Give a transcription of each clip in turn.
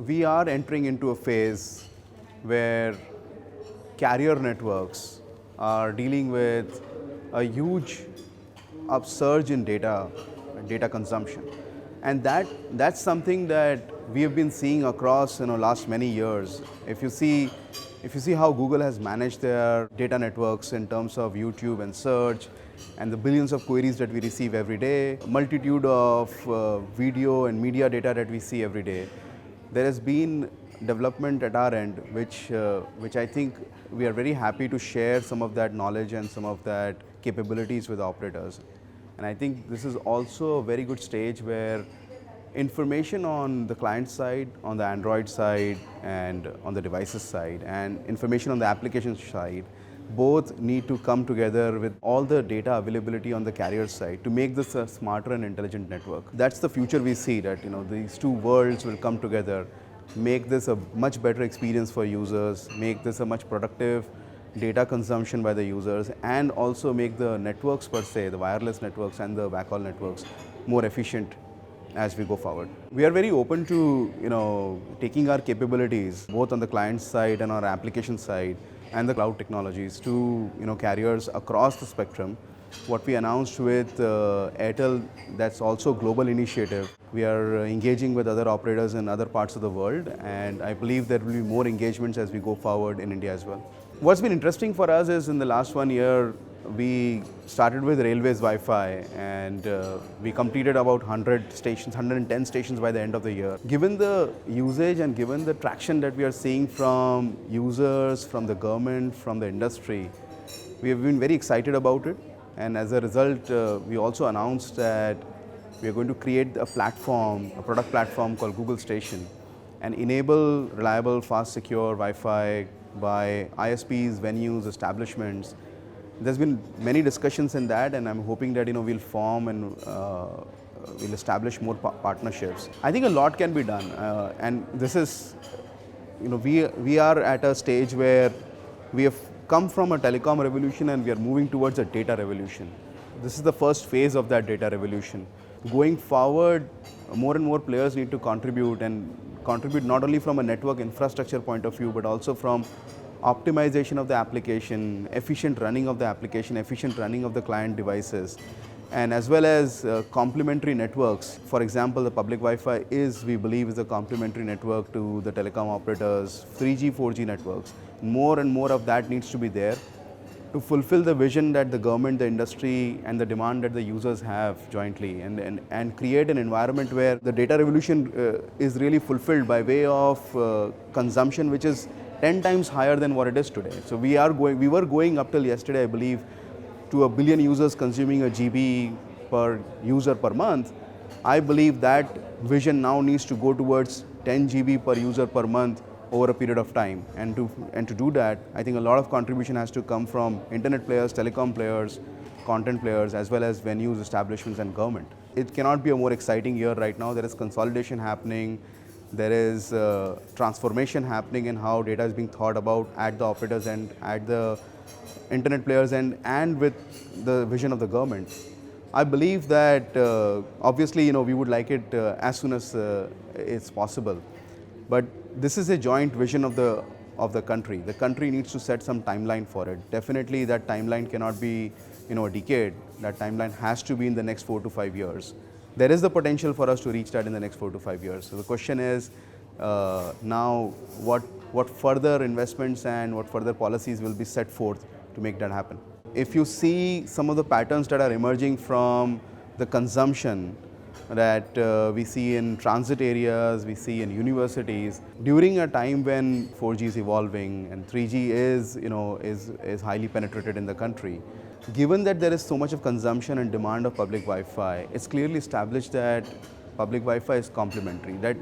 We are entering into a phase where carrier networks are dealing with a huge upsurge in data consumption, and that's something that we have been seeing across last many years. If you see how Google has managed their data networks in terms of YouTube and search, and the billions of queries that we receive every day, multitude of video and media data that we see every day, there has been development at our end, which I think we are very happy to share some of that knowledge and some of that capabilities with operators. And I think this is also a very good stage where information on the client side, on the Android side, and on the devices side, and information on the application side, both need to come together with all the data availability on the carrier side to make this a smarter and intelligent network. That's the future we see, that these two worlds will come together, make this a much better experience for users, make this a much productive data consumption by the users, and also make the networks per se, the wireless networks and the backhaul networks, more efficient as we go forward. We are very open to taking our capabilities both on the client side and our application side and the cloud technologies to carriers across the spectrum. What we announced with Airtel, that's also a global initiative. We are engaging with other operators in other parts of the world, and I believe there will be more engagements as we go forward in India as well. What's been interesting for us is in the last 1 year, we started with Railways Wi-Fi, and we completed about 100 stations, 110 stations by the end of the year. Given the usage and given the traction that we are seeing from users, from the government, from the industry, we have been very excited about it. And as a result, we also announced that we are going to create a platform, a product platform called Google Station, and enable reliable, fast, secure Wi-Fi by ISPs, venues, establishments. There's been many discussions in that, and I'm hoping that we'll form and we'll establish more partnerships. I think a lot can be done, and this is, we are at a stage where we have come from a telecom revolution and we are moving towards a data revolution. This is the first phase of that data revolution. Going forward, more and more players need to contribute, and contribute not only from a network infrastructure point of view, but also from optimization of the application, efficient running of the application, efficient running of the client devices, and as well as complementary networks. For example, the public Wi-Fi we believe, is a complementary network to the telecom operators, 3G, 4G networks. More and more of that needs to be there to fulfill the vision that the government, the industry, and the demand that the users have jointly, and create an environment where the data revolution is really fulfilled by way of consumption, which is 10 times higher than what it is today. So we were going up till yesterday, I believe, to 1 billion users consuming a GB per user per month. I believe that vision now needs to go towards 10 GB per user per month over a period of time. And to do that, I think a lot of contribution has to come from internet players, telecom players, content players, as well as venues, establishments, and government. It cannot be a more exciting year right now. There is consolidation happening. There is transformation happening in how data is being thought about at the operators and at the internet players and with the vision of the government. I believe that obviously we would like it as soon as it's possible, but this is a joint vision of the country. The country needs to set some timeline for it. Definitely that timeline cannot be a decade. That timeline has to be in the next 4 to 5 years. There is the potential for us to reach that in the next 4 to 5 years. So the question is now what further investments and what further policies will be set forth to make that happen. If you see some of the patterns that are emerging from the consumption that we see in transit areas, we see in universities, during a time when 4G is evolving and 3G is highly penetrated in the country. Given that there is so much of consumption and demand of public Wi-Fi, it's clearly established that public Wi-Fi is complementary, that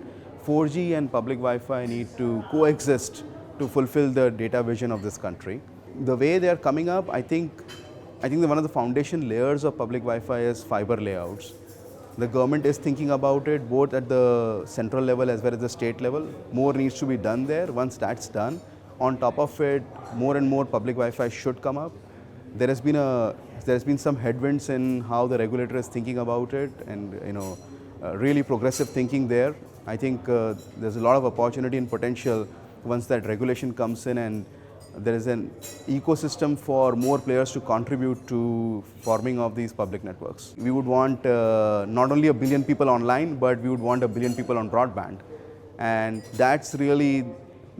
4G and public Wi-Fi need to coexist to fulfill the data vision of this country. The way they are coming up, I think one of the foundation layers of public Wi-Fi is fiber layouts. The government is thinking about it both at the central level as well as the state level. More needs to be done there. Once that's done, on top of it, more and more public Wi-Fi should come up. There has been some headwinds in how the regulator is thinking about it, and really progressive thinking there. I think there's a lot of opportunity and potential once that regulation comes in and there is an ecosystem for more players to contribute to forming of these public networks. We would want not only a billion people online, but we would want a billion people on broadband. And that's really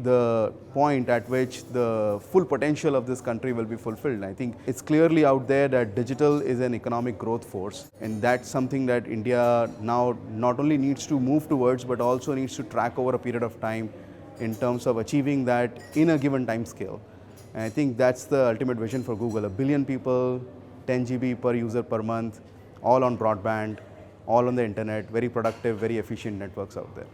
the point at which the full potential of this country will be fulfilled. I think it's clearly out there that digital is an economic growth force, and that's something that India now not only needs to move towards, but also needs to track over a period of time in terms of achieving that in a given time scale. And I think that's the ultimate vision for Google, a billion people, 10 GB per user per month, all on broadband, all on the internet, very productive, very efficient networks out there.